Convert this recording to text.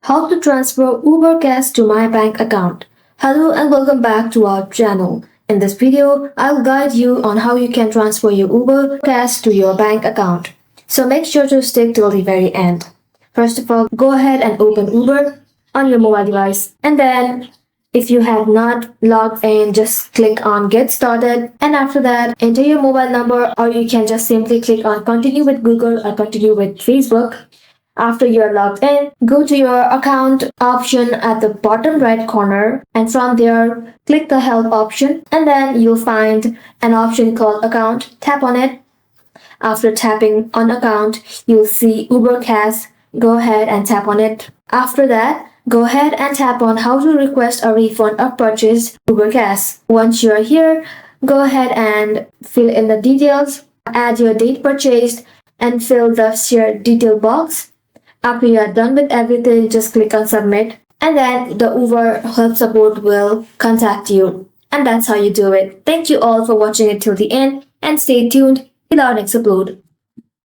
How to transfer Uber cash to my bank account. Hello and welcome back to our channel. In this video, I'll guide you on how you can transfer your Uber cash to your bank account. So make sure to stick till the very end. First of all, go ahead and open Uber on your mobile device. And then, if you have not logged in, just click on Get Started. And after that, enter your mobile number, or you can just simply click on Continue with Google or Continue with Facebook. After you are logged in, go to your account option at the bottom right corner, and from there, click the help option, and then you'll find an option called account. Tap on it. After tapping on account, you'll see Uber Cash. Go ahead and tap on it. After that, go ahead and tap on how to request a refund of purchased Uber Cash. Once you're here, go ahead and fill in the details, add your date purchased, and fill the share detail box. After you are done with everything, just click on submit, and then the Uber help support will contact you. And that's how you do it. Thank you all for watching it till the end, and stay tuned till our next upload.